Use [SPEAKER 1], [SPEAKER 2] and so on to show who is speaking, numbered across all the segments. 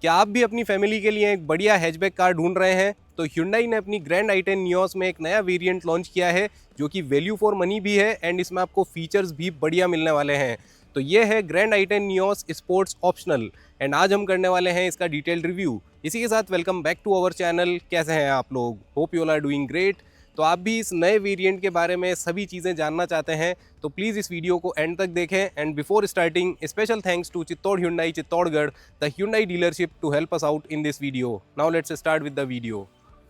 [SPEAKER 1] क्या आप भी अपनी फैमिली के लिए एक बढ़िया हैचबैक कार ढूंढ रहे हैं? तो Hyundai ने अपनी ग्रैंड i10 नियोस में एक नया वेरिएंट लॉन्च किया है जो कि वैल्यू फॉर मनी भी है एंड इसमें आपको फीचर्स भी बढ़िया मिलने वाले हैं। तो ये है grand i10 Nios sports optional and आज हम करने वाले हैं इसका डिटेल्ड रिव्यू। इसी के साथ welcome back to our channel. कैसे हैं आप लोग? Hope you all are doing great. तो आप भी इस नए वेरिएंट के बारे में सभी चीज़ें जानना चाहते हैं तो प्लीज़ इस वीडियो को एंड तक देखें। And before starting special thanks to Chittor Hyundai Chittorgarh, the Hyundai dealership to help us out in this video. Now let's start with the video.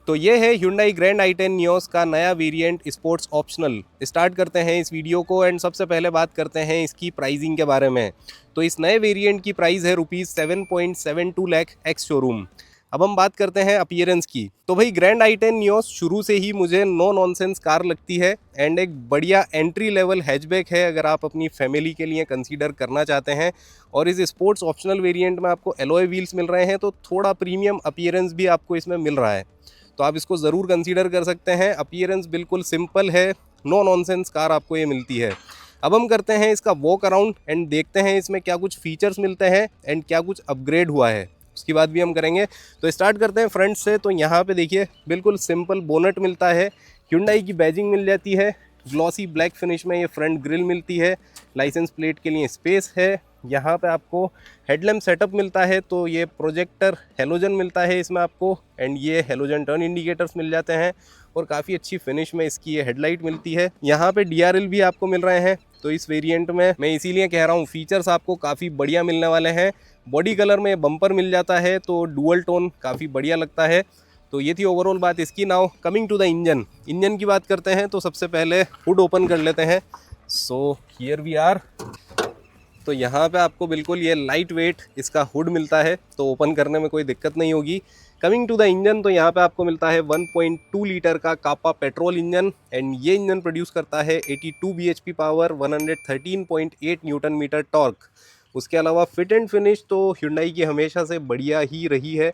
[SPEAKER 1] तो ये है Hyundai ग्रैंड i10 नियोस का नया वेरिएंट स्पोर्ट्स ऑप्शनल। स्टार्ट करते हैं इस video को and सबसे पहले बात करते हैं इसकी प्राइसिंग के बारे में। तो इस नए वेरिएंट की प्राइस है ₹7.72 लाख एक्स शोरूम। अब हम बात करते हैं अपीयरेंस की। तो भाई ग्रैंड i10 नियोस शुरू से ही मुझे नो नॉनसेंस कार लगती है एंड एक बढ़िया एंट्री लेवल हैचबैक है अगर आप अपनी फैमिली के लिए कंसीडर करना चाहते हैं। और इस स्पोर्ट्स ऑप्शनल वेरिएंट में आपको एलॉय व्हील्स मिल रहे हैं तो थोड़ा प्रीमियम अपीयरेंस भी आपको इसमें मिल रहा है, तो आप इसको ज़रूर कंसीडर कर सकते हैं। अपीयरेंस बिल्कुल सिंपल है, नो नॉनसेंस कार आपको ये मिलती है। अब हम करते हैं इसका वॉक अराउंड एंड देखते हैं इसमें क्या कुछ फीचर्स मिलते हैं एंड क्या कुछ अपग्रेड हुआ है, उसकी बात भी हम करेंगे। तो स्टार्ट करते हैं फ्रंट से। तो यहाँ पे देखिए बिल्कुल सिंपल बोनट मिलता है, Hyundai की बैजिंग मिल जाती है, ग्लॉसी ब्लैक फिनिश में ये फ्रंट ग्रिल मिलती है, लाइसेंस प्लेट के लिए स्पेस है। यहाँ पे आपको हेडलैम्प सेटअप मिलता है, तो ये प्रोजेक्टर हेलोजन मिलता है इसमें आपको एंड ये हेलोजन टर्न इंडिकेटर्स मिल जाते हैं और काफ़ी अच्छी फिनिश में इसकी ये हेडलाइट मिलती है। यहाँ पे DRL भी आपको मिल रहे हैं। तो इस वेरिएंट में मैं इसीलिए कह रहा हूँ फीचर्स आपको काफ़ी बढ़िया मिलने वाले हैं। बॉडी कलर में बम्पर मिल जाता है तो डुअल टोन काफ़ी बढ़िया लगता है। तो ये थी ओवरऑल बात इसकी। Now coming to the engine की बात करते हैं तो सबसे पहले हुड ओपन कर लेते हैं। So here we are. तो यहाँ पे आपको बिल्कुल ये लाइट वेट इसका हुड मिलता है तो ओपन करने में कोई दिक्कत नहीं होगी। कमिंग टू द इंजन, तो यहाँ पे आपको मिलता है 1.2 लीटर का कापा पेट्रोल इंजन एंड ये इंजन प्रोड्यूस करता है 82 bhp power, 113.8 newton metre torque. उसके अलावा फिट एंड फिनिश तो Hyundai की हमेशा से बढ़िया ही रही है,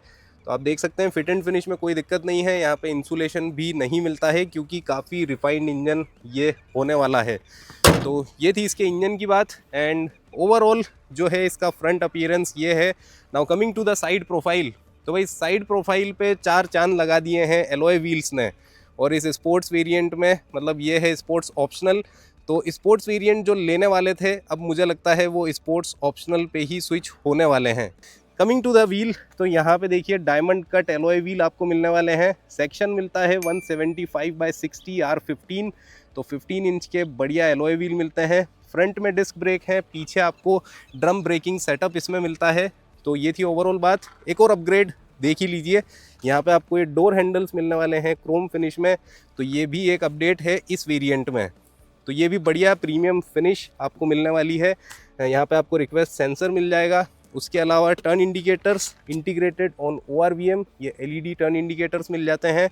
[SPEAKER 1] तो आप देख सकते हैं फिट एंड फिनिश में कोई दिक्कत नहीं है। यहाँ पे इंसुलेशन भी नहीं मिलता है क्योंकि काफ़ी रिफाइंड इंजन ये होने वाला है। तो ये थी इसके इंजन की बात एंड ओवरऑल जो है इसका फ्रंट अपीयरेंस ये है। Now coming to the side profile, तो भाई साइड प्रोफाइल पे 4 चांद लगा दिए हैं एलॉय व्हील्स ने। और इस स्पोर्ट्स वेरिएंट में, मतलब ये है स्पोर्ट्स ऑप्शनल, तो स्पोर्ट्स वेरिएंट जो लेने वाले थे अब मुझे लगता है वो स्पोर्ट्स ऑप्शनल पे ही स्विच होने वाले हैं। कमिंग टू द व्हील, तो यहाँ पे देखिए डायमंड कट एलॉय व्हील आपको मिलने वाले हैं। सेक्शन मिलता है 175/60 R15, तो 15 इंच के बढ़िया एलॉय व्हील मिलते हैं। फ्रंट में डिस्क ब्रेक है, पीछे आपको ड्रम ब्रेकिंग सेटअप इसमें मिलता है। तो ये थी ओवरऑल बात। एक और अपग्रेड देख ही लीजिए, यहाँ पे आपको ये डोर हैंडल्स मिलने वाले हैं क्रोम फिनिश में, तो ये भी एक अपडेट है इस वेरिएंट में। तो ये भी बढ़िया प्रीमियम फिनिश आपको मिलने वाली है। यहाँ पे आपको रिक्वेस्ट सेंसर मिल जाएगा। उसके अलावा turn indicators integrated on ORVM, ये LED टर्न इंडिकेटर्स मिल जाते हैं।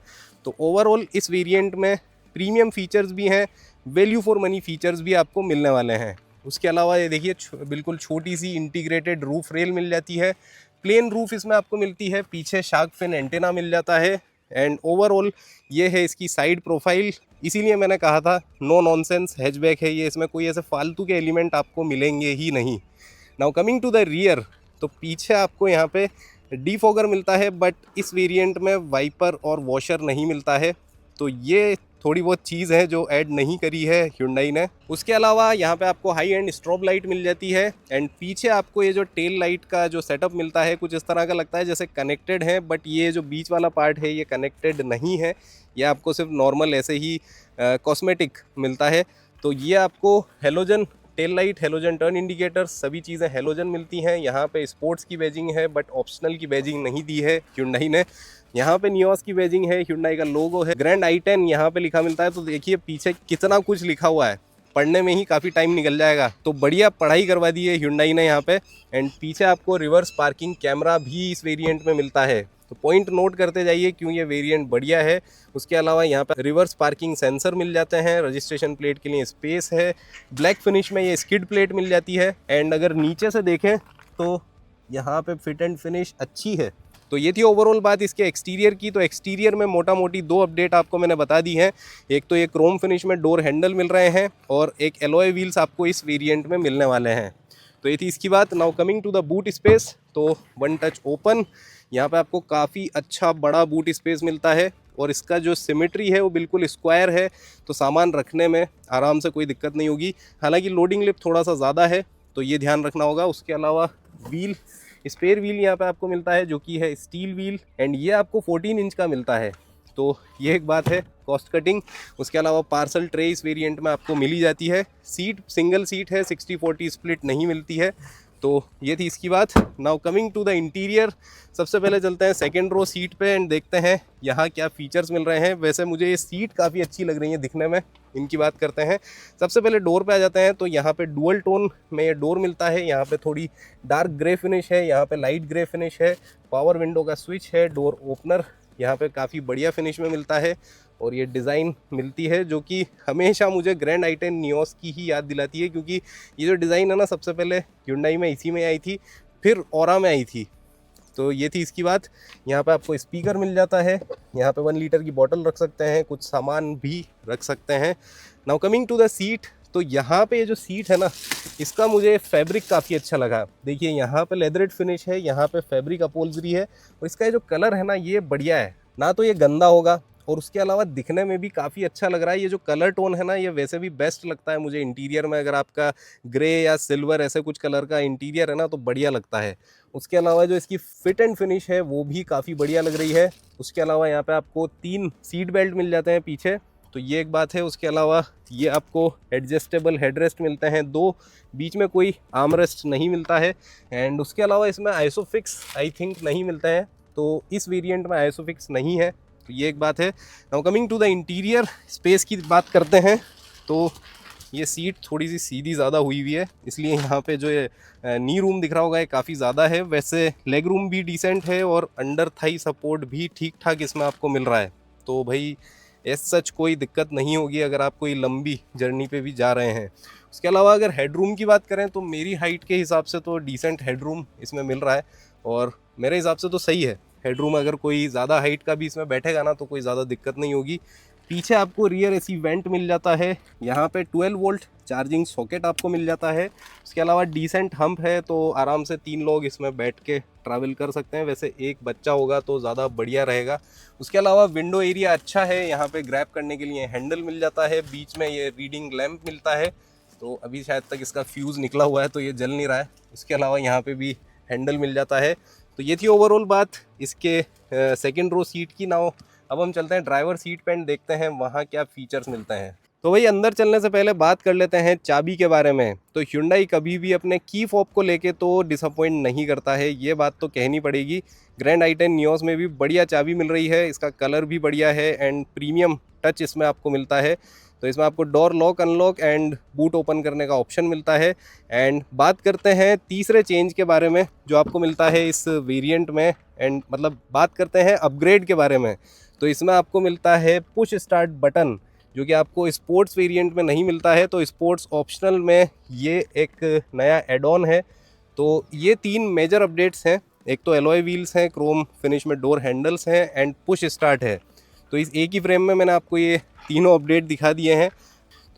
[SPEAKER 1] तो ओवरऑल इस वेरिएंट में प्रीमियम फीचर्स भी हैं, वैल्यू फॉर मनी फीचर्स भी आपको मिलने वाले हैं। उसके अलावा ये देखिए बिल्कुल छोटी सी इंटीग्रेटेड रूफ रेल मिल जाती है, प्लेन रूफ इसमें आपको मिलती है, पीछे शार्क फिन एंटेना मिल जाता है एंड ओवरऑल ये है इसकी साइड प्रोफाइल। इसीलिए मैंने कहा था नो नॉनसेंस हैचबैक है ये, इसमें कोई ऐसे फालतू के एलिमेंट आपको मिलेंगे ही नहीं। Now coming to the rear, तो पीछे आपको यहाँ पे डीफॉगर मिलता है बट इस वेरिएंट में वाइपर और वॉशर नहीं मिलता है, तो ये थोड़ी बहुत चीज़ है जो ऐड नहीं करी है Hyundai ने। उसके अलावा यहाँ पे आपको हाई एंड स्ट्रोब लाइट मिल जाती है एंड पीछे आपको ये जो टेल लाइट का जो सेटअप मिलता है कुछ इस तरह का लगता है जैसे कनेक्टेड है, बट ये जो बीच वाला पार्ट है ये कनेक्टेड नहीं है, ये आपको सिर्फ नॉर्मल ऐसे ही कॉस्मेटिक मिलता है। तो ये आपको halogen tail light, halogen turn indicator, सभी चीज़ें हेलोजन मिलती हैं। यहाँ पे स्पोर्ट्स की बैजिंग है बट ऑप्शनल की बैजिंग नहीं दी है Hyundai ने। यहाँ पे नियोस की बैजिंग है, Hyundai का लोगो है, ग्रैंड i10 यहाँ पे लिखा मिलता है। तो देखिए पीछे कितना कुछ लिखा हुआ है, पढ़ने में ही काफ़ी टाइम निकल जाएगा, तो बढ़िया पढ़ाई करवा दी है Hyundai ने यहाँ पे। एंड पीछे आपको रिवर्स पार्किंग कैमरा भी इस वेरिएंट में मिलता है, तो पॉइंट नोट करते जाइए क्यों ये वेरिएंट बढ़िया है। उसके अलावा यहाँ पर रिवर्स पार्किंग सेंसर मिल जाते हैं, रजिस्ट्रेशन प्लेट के लिए स्पेस है, ब्लैक फिनिश में ये स्किड प्लेट मिल जाती है। एंड अगर नीचे से देखें तो यहाँ पे फिट एंड फिनिश अच्छी है, तो ये थी ओवरऑल बात इसके एक्सटीरियर की। तो एक्सटीरियर में मोटा मोटी 2 अपडेट आपको मैंने बता दी हैं। एक तो ये क्रोम फिनिश में डोर हैंडल मिल रहे हैं और एक एलॉय व्हील्स आपको इस वेरिएंट में मिलने वाले हैं। तो ये थी इसकी बात। Now coming to the boot space, तो वन टच ओपन, यहाँ पे आपको काफ़ी अच्छा बड़ा बूट स्पेस मिलता है और इसका जो सिमेट्री है वो बिल्कुल स्क्वायर है, तो सामान रखने में आराम से कोई दिक्कत नहीं होगी। हालांकि लोडिंग लिप थोड़ा सा ज़्यादा है तो ये ध्यान रखना होगा। उसके अलावा व्हील, स्पेयर व्हील यहाँ पे आपको मिलता है जो कि है स्टील व्हील, एंड ये आपको 14 इंच का मिलता है, तो ये एक बात है कॉस्ट कटिंग। उसके अलावा पार्सल ट्रे इस वेरिएंट में आपको मिली जाती है। सीट सिंगल सीट है, 60-40 स्प्लिट नहीं मिलती है। तो ये थी इसकी बात। Now coming to the interior, सबसे पहले चलते हैं सेकेंड रो सीट पे एंड देखते हैं यहाँ क्या फीचर्स मिल रहे हैं। वैसे मुझे ये सीट काफ़ी अच्छी लग रही है दिखने में, इनकी बात करते हैं। सबसे पहले डोर पे आ जाते हैं। तो यहाँ पे डुअल टोन में ये डोर मिलता है। यहाँ पे थोड़ी डार्क ग्रे फिनिश है, यहाँ पे लाइट ग्रे फिनिश है। पावर विंडो का स्विच है, डोर ओपनर यहाँ पे काफ़ी बढ़िया फिनिश में मिलता है और ये डिज़ाइन मिलती है जो कि हमेशा मुझे ग्रैंड i10 नियोस की ही याद दिलाती है, क्योंकि ये जो डिज़ाइन है ना सबसे पहले Hyundai में इसी में आई थी, फिर ऑरा में आई थी। तो ये थी इसकी बात। यहाँ पे आपको स्पीकर मिल जाता है, यहाँ पे 1 लीटर की बॉटल रख सकते हैं, कुछ सामान भी रख सकते हैं। Now coming to the seat, तो यहाँ पे ये जो सीट है ना इसका मुझे फैब्रिक काफ़ी अच्छा लगा। देखिए यहाँ पे लेदरेड फिनिश है, यहाँ पे फैब्रिक अपॉल्जरी है और इसका ये जो कलर है ना ये बढ़िया है, ना तो ये गंदा होगा और उसके अलावा दिखने में भी काफ़ी अच्छा लग रहा है। ये जो कलर टोन है ना ये वैसे भी बेस्ट लगता है मुझे इंटीरियर में। अगर आपका ग्रे या सिल्वर ऐसे कुछ कलर का इंटीरियर है ना तो बढ़िया लगता है। उसके अलावा जो इसकी फिट एंड फिनिश है वो भी काफ़ी बढ़िया लग रही है। उसके अलावा यहाँ पे आपको 3 सीट बेल्ट मिल जाते हैं पीछे, तो ये एक बात है। उसके अलावा ये आपको एडजस्टेबल हेडरेस्ट मिलते हैं 2, बीच में कोई आर्मरेस्ट नहीं मिलता है। एंड उसके अलावा इसमें आइसोफिक्स आई थिंक नहीं मिलता है, तो इस वेरिएंट में आइसोफिक्स नहीं है, तो ये एक बात है। Now coming to the interior space की बात करते हैं। तो ये सीट थोड़ी सी सीधी ज़्यादा हुई हुई है, इसलिए यहाँ पे जो ये नी रूम दिख रहा होगा ये काफ़ी ज़्यादा है। वैसे लेग रूम भी डिसेंट है और अंडर थाई सपोर्ट भी ठीक ठाक इसमें आपको मिल रहा है। तो भाई एज सच कोई दिक्कत नहीं होगी अगर आप कोई लंबी जर्नी पे भी जा रहे हैं। उसके अलावा अगर हेडरूम की बात करें तो मेरी हाइट के हिसाब से तो डिसेंट हेडरूम इसमें मिल रहा है और मेरे हिसाब से तो सही है हेडरूम। अगर कोई ज़्यादा हाइट का भी इसमें बैठेगा ना तो कोई ज़्यादा दिक्कत नहीं होगी। पीछे आपको रियर एसी वेंट मिल जाता है, यहाँ पे 12 वोल्ट चार्जिंग सॉकेट आपको मिल जाता है। उसके अलावा डिसेंट हम्प है, तो आराम से 3 लोग इसमें बैठ के ट्रैवल कर सकते हैं। वैसे एक बच्चा होगा तो ज़्यादा बढ़िया रहेगा। उसके अलावा विंडो एरिया अच्छा है, यहाँ पे ग्रैब करने के लिए हैंडल मिल जाता है। बीच में ये रीडिंग लैंप मिलता है, तो अभी शायद तक इसका फ्यूज़ निकला हुआ है तो ये जल नहीं रहा है। उसके अलावा यहाँ पे भी हैंडल मिल जाता है। तो ये थी ओवरऑल बात इसके सेकेंड रो सीट की। नाउ अब हम चलते हैं ड्राइवर सीट पे एंड देखते हैं वहाँ क्या फीचर्स मिलते हैं। तो भाई अंदर चलने से पहले बात कर लेते हैं चाबी के बारे में। तो Hyundai कभी भी अपने की फॉब को लेके तो डिसअपॉइंट नहीं करता है, ये बात तो कहनी पड़ेगी। ग्रैंड i10 नियोस में भी बढ़िया चाबी मिल रही है, इसका कलर भी बढ़िया है एंड प्रीमियम टच इसमें आपको मिलता है। तो इसमें आपको door lock unlock and boot open करने का ऑप्शन मिलता है। एंड बात करते हैं तीसरे चेंज के बारे में जो आपको मिलता है इस वेरिएंट में, एंड मतलब बात करते हैं अपग्रेड के बारे में। तो इसमें आपको मिलता है पुश स्टार्ट बटन, जो कि आपको स्पोर्ट्स वेरिएंट में नहीं मिलता है। तो स्पोर्ट्स ऑप्शनल में ये एक नया एड ऑन है। तो ये 3 मेजर अपडेट्स हैं। एक तो एलॉय व्हील्स हैं, क्रोम फिनिश में डोर हैंडल्स हैं एंड पुश स्टार्ट है। तो इस एक ही फ्रेम में मैंने आपको ये तीनों अपडेट दिखा दिए हैं।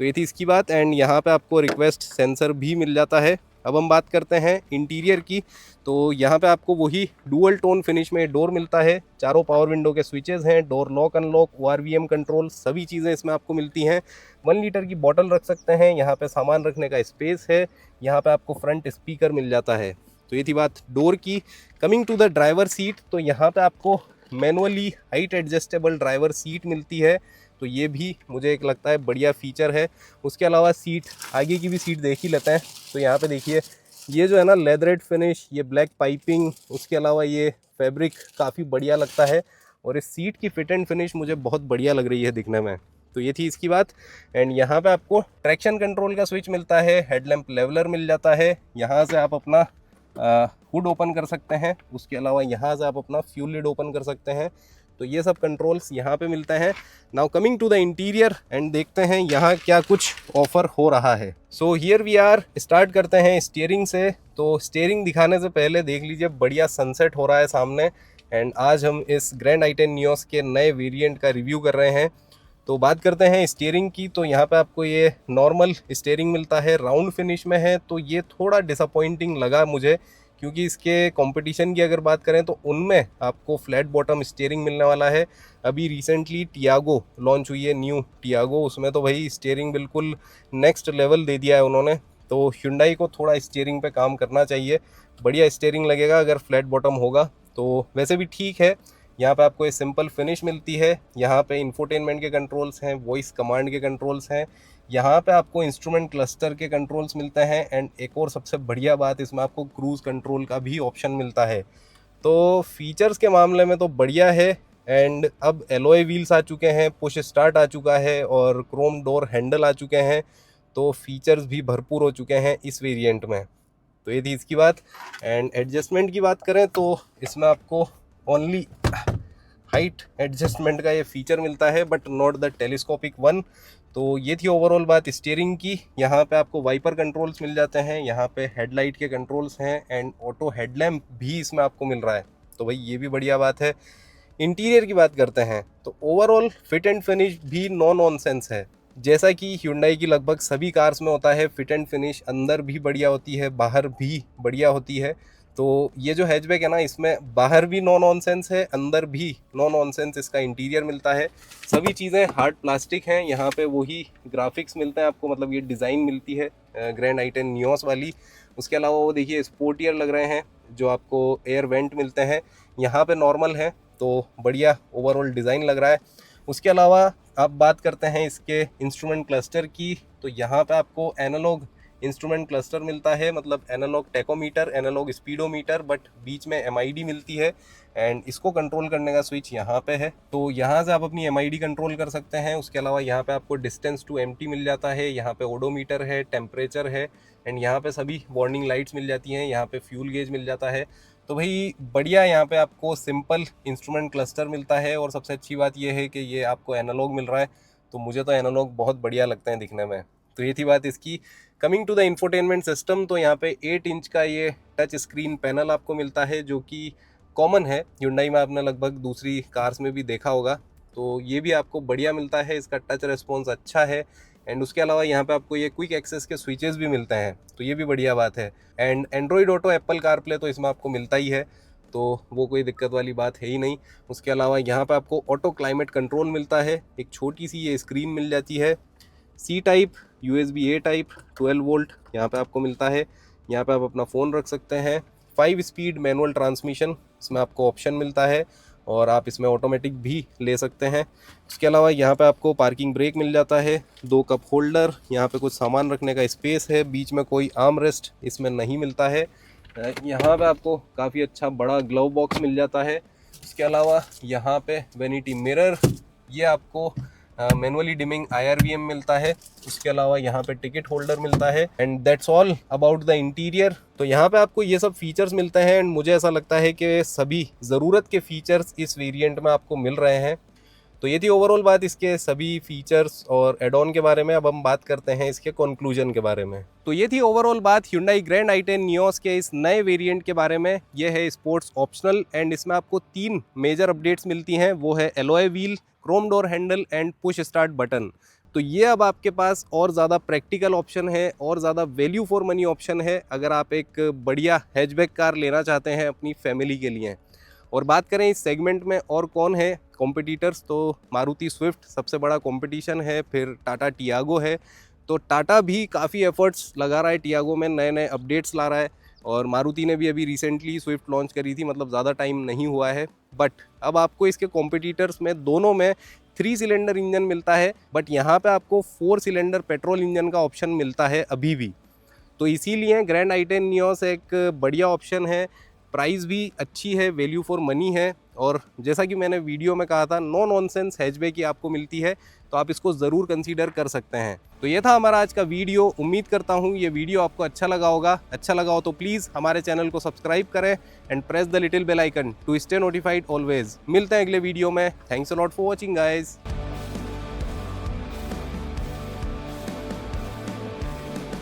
[SPEAKER 1] तो ये थी इसकी बात। एंड यहाँ पे आपको रिक्वेस्ट सेंसर भी मिल जाता है। अब हम बात करते हैं इंटीरियर की। तो यहाँ पे आपको वही डुअल टोन फिनिश में डोर मिलता है, चारों पावर विंडो के स्विचेस हैं, door lock unlock, ORVM control, सभी चीज़ें इसमें आपको मिलती हैं। 1 लीटर की बॉटल रख सकते हैं, यहाँ पे सामान रखने का स्पेस है, यहाँ पे आपको फ्रंट स्पीकर मिल जाता है। तो ये थी बात डोर की। Coming to the driver seat, तो यहाँ पे आपको manually height adjustable driver seat मिलती है, तो ये भी मुझे एक लगता है बढ़िया फीचर है। उसके अलावा सीट, आगे की भी सीट देख ही लेते हैं। तो यहाँ पे देखिए ये जो है ना लेदरेड फिनिश, ये ब्लैक पाइपिंग, उसके अलावा ये फैब्रिक काफ़ी बढ़िया लगता है और इस सीट की फिट एंड फिनिश मुझे बहुत बढ़िया लग रही है दिखने में। तो ये थी इसकी बात। एंड यहाँ पे आपको ट्रैक्शन कंट्रोल का स्विच मिलता है, हेडलैम्प लेवलर मिल जाता है, यहाँ से आप अपना हुड ओपन कर सकते हैं। उसके अलावा यहाँ से आप अपना फ्यूल लिड ओपन कर सकते हैं। तो ये सब कंट्रोल्स यहाँ पे मिलते हैं। Now coming to the interior and देखते हैं यहाँ क्या कुछ ऑफर हो रहा है। So here we are. Start करते हैं स्टीयरिंग से। तो स्टीयरिंग दिखाने से पहले देख लीजिए बढ़िया सनसेट हो रहा है सामने एंड आज हम इस ग्रैंड i10 नियोस के नए वेरिएंट का रिव्यू कर रहे हैं। तो बात करते हैं स्टीयरिंग की, तो यहाँ पे आपको ये नॉर्मल स्टीयरिंग मिलता है, राउंड फिनिश में है। तो ये थोड़ा डिसअपॉइंटिंग लगा मुझे, क्योंकि इसके कंपटीशन की अगर बात करें तो उनमें आपको फ्लैट बॉटम स्टीयरिंग मिलने वाला है। अभी रिसेंटली टियागो लॉन्च हुई है, न्यू टियागो, उसमें तो भाई स्टीयरिंग बिल्कुल नेक्स्ट लेवल दे दिया है उन्होंने। तो Hyundai को थोड़ा स्टीयरिंग पे काम करना चाहिए, बढ़िया स्टीयरिंग लगेगा अगर फ्लैट बॉटम होगा। तो वैसे भी ठीक है। यहाँ पे आपको ये सिंपल फिनिश मिलती है, यहाँ पे इंफोटेनमेंट के कंट्रोल्स हैं, वॉइस कमांड के कंट्रोल्स हैं, यहाँ पे आपको इंस्ट्रूमेंट क्लस्टर के कंट्रोल्स मिलते हैं। एंड एक और सबसे बढ़िया बात, इसमें आपको क्रूज़ कंट्रोल का भी ऑप्शन मिलता है। तो फीचर्स के मामले में तो बढ़िया है। एंड अब एलॉय व्हील्स आ चुके हैं, पुश स्टार्ट आ चुका है और क्रोम डोर हैंडल आ चुके हैं। तो फीचर्स भी भरपूर हो चुके हैं इस वेरिएंट में। तो ये थी इसकी बात। एंड एडजस्टमेंट की बात करें तो इसमें आपको ओनली हाइट एडजस्टमेंट का ये फीचर मिलता है, but not the telescopic one. तो ये थी ओवरऑल बात स्टीयरिंग की। यहाँ पे आपको वाइपर कंट्रोल्स मिल जाते हैं, यहाँ पे हेडलाइट के कंट्रोल्स हैं एंड ऑटो हेडलैम्प भी इसमें आपको मिल रहा है। तो भाई ये भी बढ़िया बात है। इंटीरियर की बात करते हैं तो ओवरऑल फिट एंड फिनिश भी नो नॉनसेंस है। जैसा कि Hyundai की लगभग सभी कार्स में होता है, फिट एंड फिनिश अंदर भी बढ़िया होती है, बाहर भी बढ़िया होती है। तो ये जो हैचबैक है ना, इसमें बाहर भी नो नॉनसेंस है, अंदर भी नो नॉनसेंस इसका इंटीरियर मिलता है। सभी चीज़ें हार्ड प्लास्टिक हैं, यहाँ पे वही ग्राफिक्स मिलते हैं आपको, मतलब ये डिज़ाइन मिलती है ग्रैंड i10 नियोस वाली। उसके अलावा वो देखिए स्पोर्टियर लग रहे हैं, जो आपको एयर वेंट मिलते हैं, यहाँ पे नॉर्मल है। तो बढ़िया ओवरऑल डिज़ाइन लग रहा है। उसके अलावा आप बात करते हैं इसके इंस्ट्रूमेंट क्लस्टर की, तो यहाँ पे आपको एनालॉग इंस्ट्रूमेंट क्लस्टर मिलता है, मतलब analog tachometer, analog speedometer, but बीच में MID मिलती है। एंड इसको कंट्रोल करने का स्विच यहाँ पे है, तो यहाँ से आप अपनी MID कंट्रोल कर सकते हैं। उसके अलावा यहाँ पे आपको डिस्टेंस टू एम्प्टी मिल जाता है, यहाँ पे ओडोमीटर है, टेम्परेचर है, एंड यहाँ पे सभी वार्निंग लाइट्स मिल जाती हैं, यहाँ पे फ्यूल गेज मिल जाता है। तो भाई बढ़िया, यहाँ पे आपको सिंपल इंस्ट्रूमेंट क्लस्टर मिलता है। और सबसे अच्छी बात ये है कि ये आपको एनालॉग मिल रहा है, तो मुझे तो एनालॉग बहुत बढ़िया लगते हैं दिखने में। तो ये थी बात इसकी। Coming to the infotainment system, तो यहाँ पे 8 इंच का ये टच स्क्रीन पैनल आपको मिलता है, जो कि कॉमन है Hyundai में, आपने लगभग दूसरी कार्स में भी देखा होगा। तो ये भी आपको बढ़िया मिलता है, इसका टच रिस्पॉन्स अच्छा है। एंड उसके अलावा यहाँ पे आपको ये क्विक एक्सेस के स्विचेस भी मिलते हैं, तो ये भी बढ़िया बात है। And Android auto, Apple CarPlay तो इसमें आपको मिलता ही है, तो वो कोई दिक्कत वाली बात है ही नहीं। उसके अलावा यहाँ पे आपको ऑटो क्लाइमेट कंट्रोल मिलता है, एक छोटी सी ये स्क्रीन मिल जाती है। C type, USB A type, 12 volt यहाँ पे आपको मिलता है। यहाँ पे आप अपना फ़ोन रख सकते हैं। 5 स्पीड मैनुअल ट्रांसमिशन इसमें आपको ऑप्शन मिलता है, और आप इसमें ऑटोमेटिक भी ले सकते हैं। उसके अलावा यहाँ पे आपको पार्किंग ब्रेक मिल जाता है, 2 कप होल्डर, यहाँ पे कुछ सामान रखने का स्पेस है, बीच में कोई आर्म रेस्ट इसमें नहीं मिलता है। यहाँ पे आपको काफ़ी अच्छा बड़ा ग्लव बॉक्स मिल जाता है। उसके अलावा यहाँ पे वैनिटी मिरर, ये आपको मैनुअली डिमिंग IRVM मिलता है। उसके अलावा यहाँ पे टिकट होल्डर मिलता है। And that's all about the interior. तो यहाँ पे आपको ये सब फीचर्स मिलते हैं, एंड मुझे ऐसा लगता है कि सभी ज़रूरत के फीचर्स इस वेरिएंट में आपको मिल रहे हैं। तो ये थी ओवरऑल बात इसके सभी फीचर्स और एड ऑन के बारे में। अब हम बात करते हैं इसके कंक्लूजन के बारे में। तो ये थी ओवरऑल बात Hyundai ग्रैंड i10 नियोस के इस नए वेरिएंट के बारे में। ये है स्पोर्ट्स ऑप्शनल, एंड इसमें आपको 3 मेजर अपडेट्स मिलती हैं, वो है alloy wheel, Chrome door handle and push start button. तो ये अब आपके पास और ज़्यादा प्रैक्टिकल ऑप्शन है, और ज़्यादा वैल्यू फॉर मनी ऑप्शन है, अगर आप एक बढ़िया हैचबैक कार लेना चाहते हैं अपनी फैमिली के लिए। और बात करें इस सेगमेंट में और कौन है कॉम्पिटिटर्स, तो मारुति स्विफ्ट सबसे बड़ा कंपटीशन है, फिर टाटा टियागो है। तो टाटा भी काफ़ी एफर्ट्स लगा रहा है टियागो में, नए नए अपडेट्स ला रहा है, और मारुति ने भी अभी रिसेंटली स्विफ्ट लॉन्च करी थी, मतलब ज़्यादा टाइम नहीं हुआ है। बट अब आपको इसके कॉम्पिटिटर्स में दोनों में 3 सिलेंडर इंजन मिलता है, बट यहाँ पे आपको 4 सिलेंडर पेट्रोल इंजन का ऑप्शन मिलता है अभी भी। तो इसीलिए ग्रैंड i10 नियोस एक बढ़िया ऑप्शन है, प्राइस भी अच्छी है, वैल्यू फॉर मनी है, और जैसा कि मैंने वीडियो में कहा था, नो नॉनसेंस हैचबैक की आपको मिलती है, तो आप इसको ज़रूर कंसीडर कर सकते हैं। तो ये था हमारा आज का वीडियो। उम्मीद करता हूँ ये वीडियो आपको अच्छा लगा होगा। अच्छा लगा हो तो प्लीज़ हमारे चैनल को सब्सक्राइब करें and press the little bell icon to stay notified always. मिलते हैं अगले वीडियो में। Thanks a lot for watching guys.